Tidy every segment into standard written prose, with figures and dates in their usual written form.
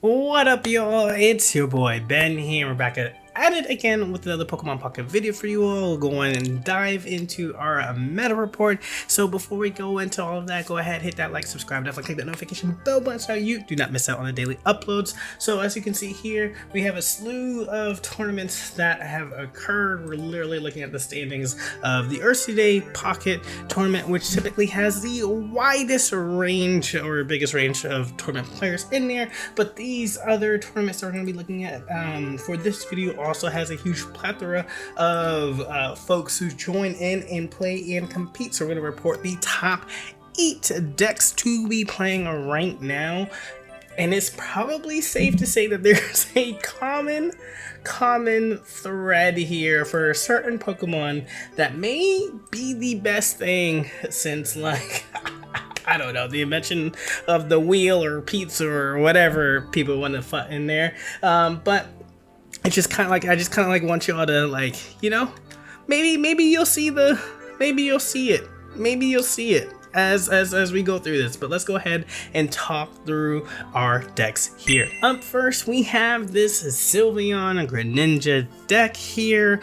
What up, y'all? It's your boy Ben here. We're back at it again with another Pokemon Pocket video for you all. We'll go on and dive into our meta report. So before we go into all of that, go ahead, hit that like, subscribe, definitely click that notification bell button so you do not miss out on the daily uploads. So as you can see here, we have a slew of tournaments that have occurred. We're literally looking at the standings of the Earthsea Day Pocket Tournament, which typically has the widest range or biggest range of tournament players in there. But these other tournaments that we're going to be looking at for this video also has a huge plethora of folks who join in and play and compete. So we're going to report the top 8 decks to be playing right now. And it's probably safe to say that there's a common thread here for a certain Pokemon that may be the best thing since, like, I don't know, the invention of the wheel or pizza or whatever people want to put in there. But it's just kind of like, I just kind of like want y'all to, like, you know, maybe you'll see it as we go through this. But let's go ahead and talk through our decks here. Up first, we have this Sylveon Greninja deck here.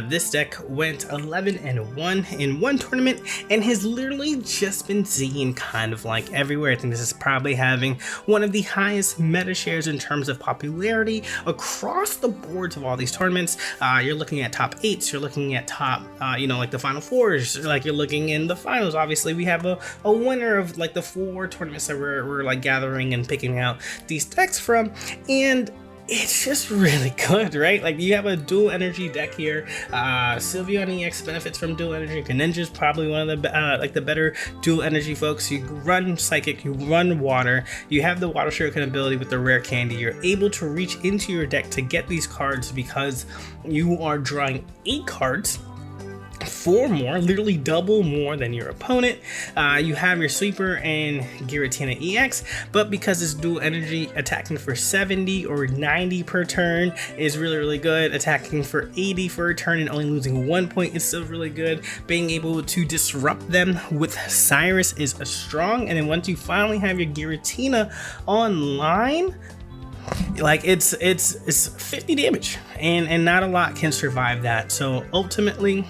This deck went 11-1 in one tournament and has literally just been seen kind of like everywhere. I think this is probably having one of the highest meta shares in terms of popularity across the boards of all these tournaments. You're looking at top 8s, you're looking at top, you know, like the final 4s, like you're looking in the finals. Obviously, we have a winner of like the 4 tournaments that we're like gathering and picking out these decks from, and it's just really good, right? Like, you have a dual energy deck here. Sylveon EX benefits from dual energy. Greninja is probably one of the like the better dual energy folks. You run Psychic, you run Water, you have the Water Shuriken ability with the Rare Candy. You're able to reach into your deck to get these cards because you are drawing 8 cards. 4 more, literally double more than your opponent. You have your Sweeper and Giratina EX, but because it's dual energy, attacking for 70 or 90 per turn is really good. Attacking for 80 for a turn and only losing 1 point is still really good. Being able to disrupt them with Cyrus is strong, and then once you finally have your Giratina online, like it's 50 damage, and not a lot can survive that. So ultimately,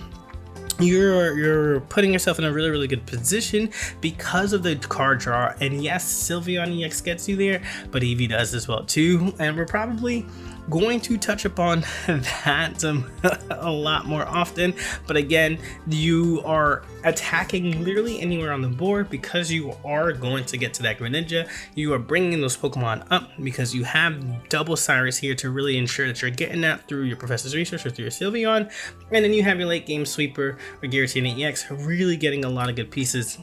you're putting yourself in a really good position because of the card draw. And yes, Sylveon EX gets you there, but Eevee does as well too, and we're probably going to touch upon that a lot more often. But again, you are attacking literally anywhere on the board because you are going to get to that Greninja. You are bringing those Pokemon up because you have double Cyrus here to really ensure that you're getting that through your Professor's Research or through your Sylveon. And then you have your late game Sweeper or Giratina EX, really getting a lot of good pieces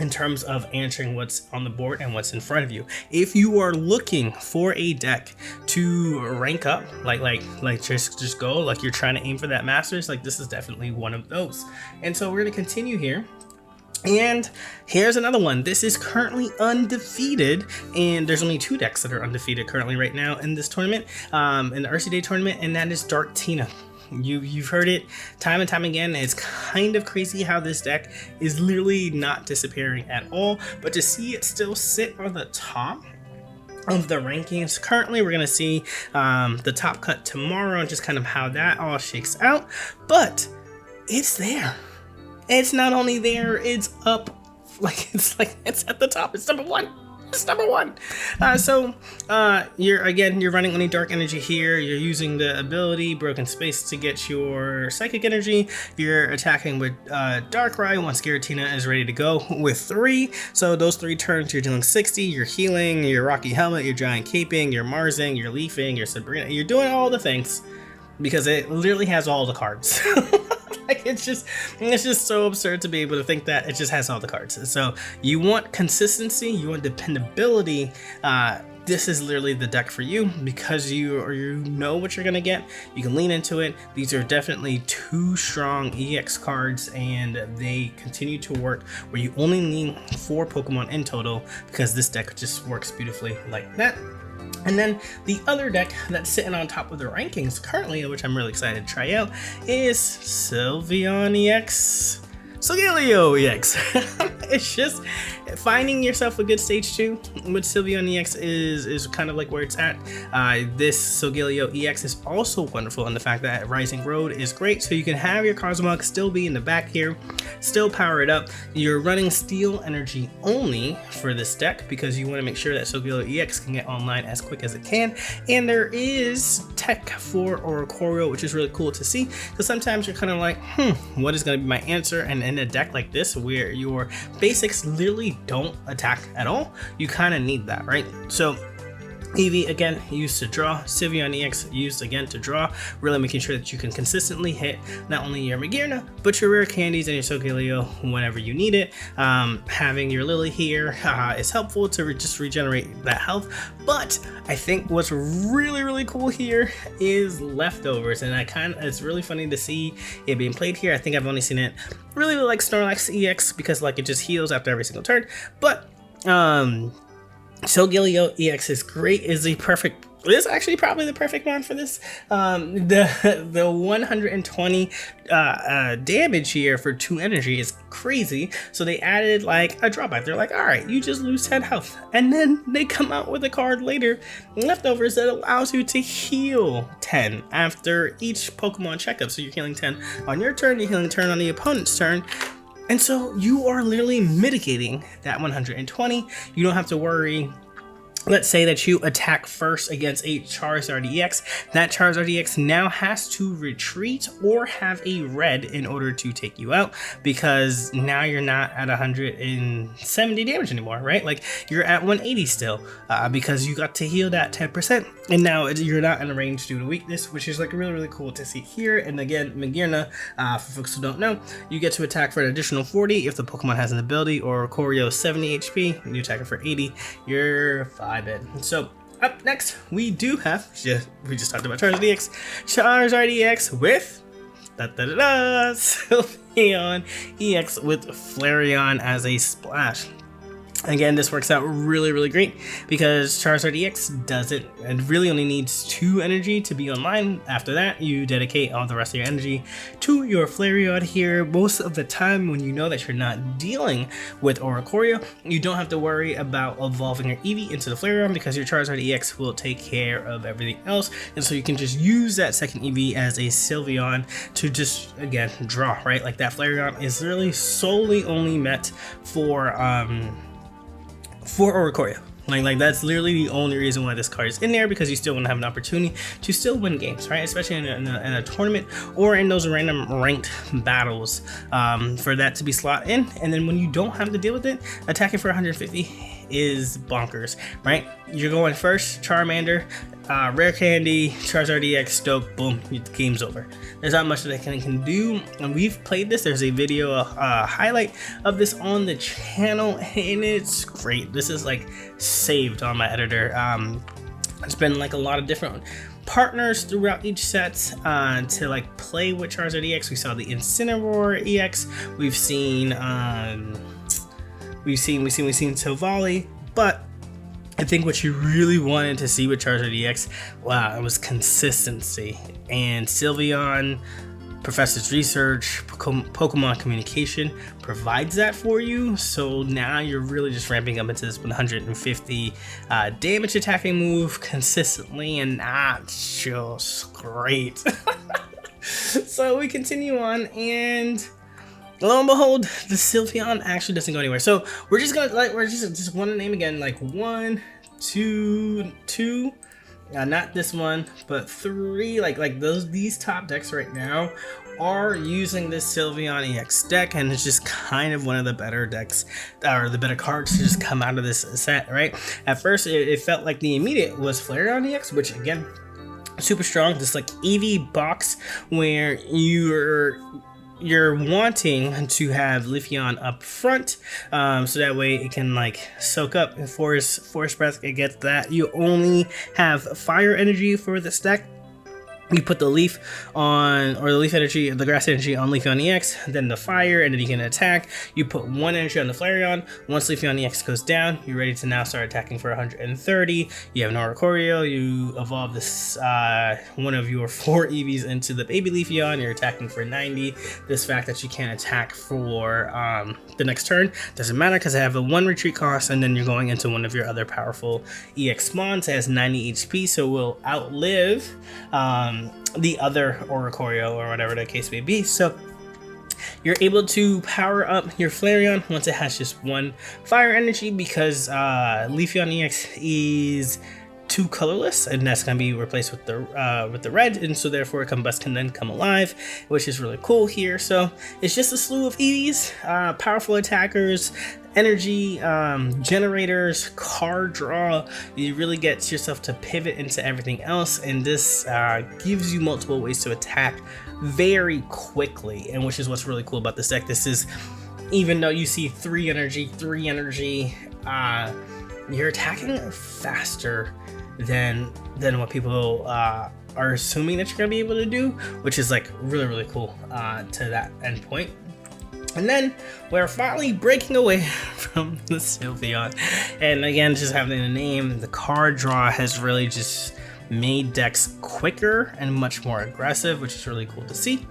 in terms of answering what's on the board and what's in front of you. If you are looking for a deck to rank up, like just go, like you're trying to aim for that Masters, like this is definitely one of those. And so we're going to continue here. And here's another one. This is currently undefeated, and there's only 2 decks that are undefeated currently right now in this tournament, in the Earthsea Day tournament, and that is Dark Tina. You've heard it time and time again. It's kind of crazy how this deck is literally not disappearing at all, but to see it still sit on the top of the rankings currently, we're gonna see the top cut tomorrow and just kind of how that all shakes out. But it's there. It's not only there, it's up, it's at the top. It's number 1. It's number 1. You're running only dark energy here. You're using the ability Broken Space to get your psychic energy. You're attacking with Darkrai once Giratina is ready to go with 3. So those 3 turns, you're doing 60. You're healing, you're Rocky Helmet, you're Giant Caping, you're Marsing, you're Leafing, you're Sabrina. You're doing all the things because it literally has all the cards. Like, it's just so absurd to be able to think that it just has all the cards. So you want consistency, you want dependability. This is literally the deck for you because you know what you're gonna get. You can lean into it. These are definitely 2 strong EX cards, and they continue to work where you only need 4 Pokemon in total because this deck just works beautifully like that. And then the other deck that's sitting on top of the rankings currently, which I'm really excited to try out, is Sylveon EX Solgaleo EX. It's just, finding yourself a good stage 2 with Sylveon EX is kind of like where it's at. This Solgaleo EX is also wonderful in the fact that Rising Road is great, so you can have your Cosmog still be in the back here, still power it up. You're running Steel Energy only for this deck because you want to make sure that Solgaleo EX can get online as quick as it can, and there is tech for Oricorio, which is really cool to see, because sometimes you're kind of like, what is going to be my answer? And in a deck like this where your basics literally don't attack at all, you kind of need that, right? So Eevee again used to draw, Sylveon EX used again to draw, really making sure that you can consistently hit not only your Magearna but your rare candies and your Solgaleo whenever you need it. Having your Lily here is helpful to just regenerate that health, but I think what's really cool here is leftovers, and it's really funny to see it being played here. I think I've only seen it really like Snorlax EX because like it just heals after every single turn, but Solgaleo EX is great, is actually probably the perfect one for this. The 120 damage here for 2 energy is crazy, so they added like a drawback. They're like, alright, you just lose 10 health, and then they come out with a card later, Leftovers, that allows you to heal 10 after each Pokemon checkup. So you're healing 10 on your turn, you're healing 10 on the opponent's turn. And so you are literally mitigating that 120. You don't have to worry. Let's say that you attack first against a Charizard EX. That Charizard EX now has to retreat or have a red in order to take you out, because now you're not at 170 damage anymore, right? Like you're at 180 still, because you got to heal that 10%, and now you're not in a range due to weakness, which is like really cool to see here. And again, Magearna, for folks who don't know, you get to attack for an additional 40 if the Pokemon has an ability, or Corio 70 HP, and you attack it for 80, you're 5 in. So up next we do have, we just talked about Charizard EX with Sylveon EX with Flareon as a splash. Again, this works out really great because Charizard EX really only needs 2 energy to be online. After that, you dedicate all the rest of your energy to your Flareon here. Most of the time when you know that you're not dealing with Oricorio, you don't have to worry about evolving your Eevee into the Flareon because your Charizard EX will take care of everything else. And so you can just use that second Eevee as a Sylveon to just, again, draw, right? Like that Flareon is really solely only meant for Oricorio. Like that's literally the only reason why this card is in there, because you still want to have an opportunity to still win games, right? Especially in a tournament or in those random ranked battles, for that to be slot in. And then when you don't have to deal with it, attacking for 150 is bonkers, right? You're going first, Charmander, rare candy, Charizard EX, Stoke, boom, the game's over. There's not much that I can do, and we've played this. There's a video highlight of this on the channel, and it's great. This is like saved on my editor. It's been like a lot of different partners throughout each set to like play with Charizard EX. We saw the Incineroar EX. We've seen Silvally, but I think what you really wanted to see with Charizard EX, wow, it was consistency. And Sylveon, Professor's Research, Pokemon Communication provides that for you. So now you're really just ramping up into this 150 damage attacking move consistently, and that's just great. So we continue on, and lo and behold, the Sylveon actually doesn't go anywhere. So we're just gonna just want to name again, like 1, 2, not this one, but 3. Like these top decks right now are using this Sylveon EX deck, and it's just kind of one of the better decks, or the better cards to just come out of this set, right? At first, it felt like the immediate was Flareon EX, which again, super strong. This like Eevee box where you're wanting to have Leafeon up front, so that way it can like soak up Forest Breath. It gets that. You only have fire energy for this deck, You put the leaf on, or the leaf energy, the grass energy on Leafeon EX, then the fire, and then you can attack. You put 1 energy on the Flareon. Once Leafeon EX goes down, you're ready to now start attacking for 130. You have an Oricorio. You evolve this one of your 4 EVs into the baby Leafeon. You're attacking for 90. This fact that you can't attack for the next turn doesn't matter because I have a 1 retreat cost, and then you're going into one of your other powerful EX Mons. It has 90 HP, so will outlive the other Oricorio or whatever the case may be. So you're able to power up your Flareon once it has just 1 fire energy, because Leafeon EX is 2 colorless, and that's going to be replaced with the red, and so therefore Combust can then come alive, which is really cool here. So it's just a slew of EVs, powerful attackers, energy generators, card draw. You really get yourself to pivot into everything else, and this gives you multiple ways to attack very quickly, and which is what's really cool about this deck. This is, even though you see 3 energy, you're attacking faster than what people are assuming that you're gonna be able to do, which is like really cool to that end point. And then we're finally breaking away from the Sylveon, and again, just having the name, the card draw has really just made decks quicker and much more aggressive, which is really cool to see.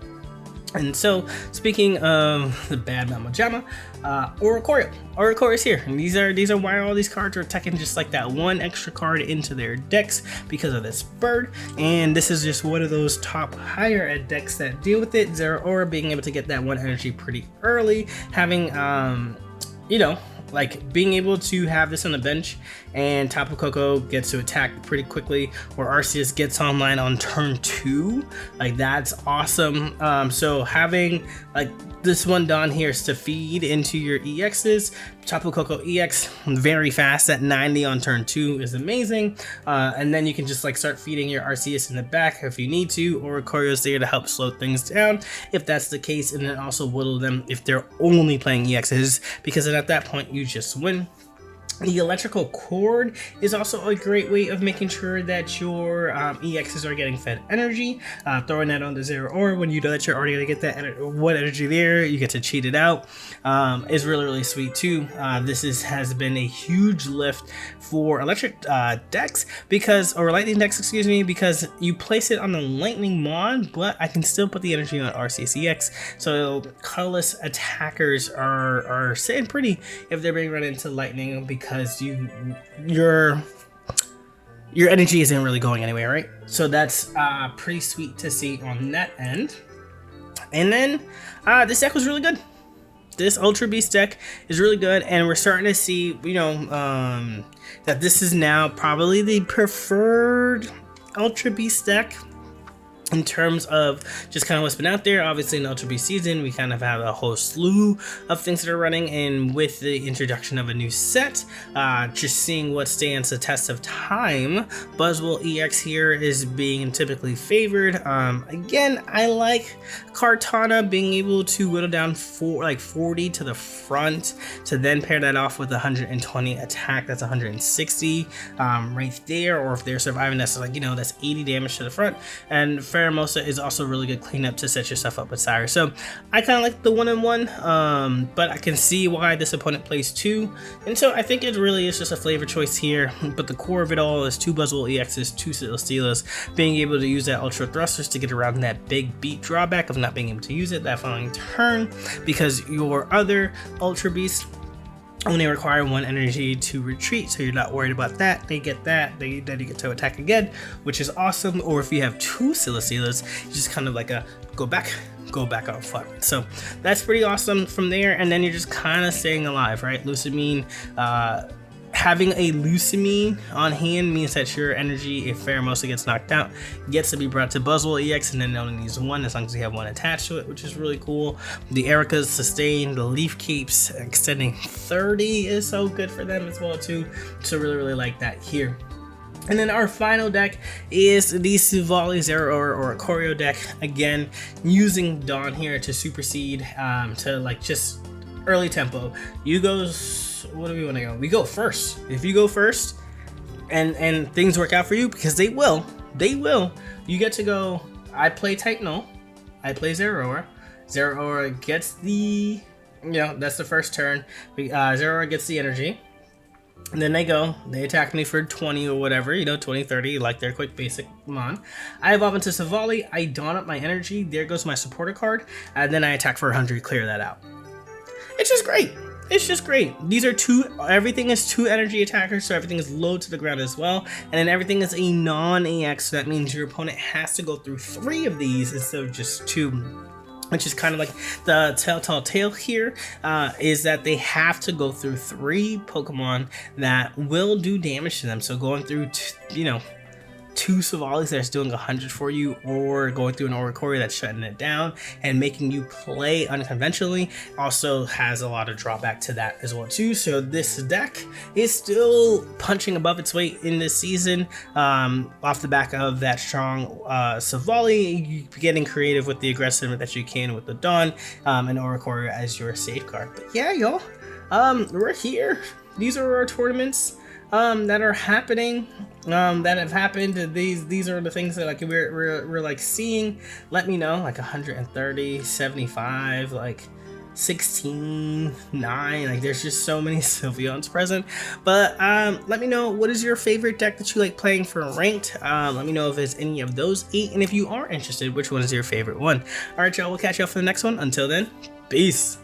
And so, speaking of the bad Mama Jamma, Oricorio is here, and these are why all these cards are attacking just like that 1 extra card into their decks because of this bird. And this is just one of those top higher ed decks that deal with it. Zeraora being able to get that 1 energy pretty early, having you know, like being able to have this on the bench, and Tapu Koko gets to attack pretty quickly, or Arceus gets online on turn 2, like that's awesome. So having like this one down here is to feed into your EXs. Tapu Koko EX very fast at 90 on turn 2 is amazing, and then you can just like start feeding your Arceus in the back if you need to, or Oricorio's there to help slow things down if that's the case, and then also whittle them if they're only playing EXs, because then at that point you just win. The electrical cord is also a great way of making sure that your EXs are getting fed energy. Throwing that on the Zeraora when you know that you're already going to get that energy there, you get to cheat it out, is really sweet too. This has been a huge lift for electric decks, or lightning decks, excuse me, because you place it on the lightning mod, but I can still put the energy on Arceus EX. So colorless attackers are sitting pretty if they're being run into lightning, because your energy isn't really going anywhere, right? So that's pretty sweet to see on that end. And then this deck was really good. This Ultra Beast deck is really good, and we're starting to see, you know, that this is now probably the preferred Ultra Beast deck in terms of just kind of what's been out there. Obviously in Ultra Beast season, we kind of have a whole slew of things that are running, and with the introduction of a new set, just seeing what stands the test of time, Buzzwole EX here is being typically favored. Again, I like Kartana being able to whittle down 40 to the front, to then pair that off with 120 attack, that's 160 right there, or if they're surviving, that's like, you know, that's 80 damage to the front. And Pheromosa is also really good cleanup to set yourself up with Cyrus. So I kind of like the 1-in-1, but I can see why this opponent plays 2, and so I think it really is just a flavor choice here. But the core of it all is 2 Buzzwole EXs, 2 Steelers, being able to use that Ultra Thrusters to get around that big beat drawback of not being able to use it that following turn, because your other Ultra Beast only require 1 energy to retreat, so you're not worried about that. They get that, then you get to attack again, which is awesome. Or if you have 2 Steelers, you just kind of like a go back on foot. So that's pretty awesome from there, and then you're just kind of staying alive, right? Lusamine, having a Lusamine on hand means that your energy, if Pheromosa gets knocked out, gets to be brought to Buzzwole EX, and then it only needs 1 as long as you have 1 attached to it, which is really cool. The Erika's sustain, the Leaf Capes extending 30 is so good for them as well too. So really like that here. And then our final deck is the Sivali Zeraora or Oricorio deck, again using Dawn here to supersede, to like just early tempo. You go, what do we want to go? We go first. If you go first and things work out for you, because they will, they will. You get to go, I play Titanol, I play Zeraora. Zeraora gets the, that's the first turn. Zeraora gets the energy. And then they attack me for 20 or whatever, 20, 30, like their quick basic mon. I evolve into Savali, I don up my energy, there goes my supporter card, and then I attack for 100, clear that out. It's just great. It's just great. These are everything is 2 energy attackers, so everything is low to the ground as well. And then everything is a non-AX, so that means your opponent has to go through 3 of these instead of just 2. Which is kind of like the telltale tale here, is that they have to go through 3 Pokemon that will do damage to them. So going through, 2 Savalis that's doing 100 for you, or going through an Oricorio that's shutting it down and making you play unconventionally also has a lot of drawback to that as well too. So this deck is still punching above its weight in this season, off the back of that strong Savali, getting creative with the aggressiveness that you can with the Dawn, and Oricorio as your safeguard. But yeah, y'all, we're here. These are our tournaments that are happening, that have happened. These are the things that we're like seeing. Let me know, like 130, 75, like 16, 9, like there's just so many Sylveons present. But let me know, what is your favorite deck that you like playing for ranked? Let me know if it's any of those 8, and if you are interested, which one is your favorite one. All right, y'all, we'll catch y'all for the next one. Until then, peace.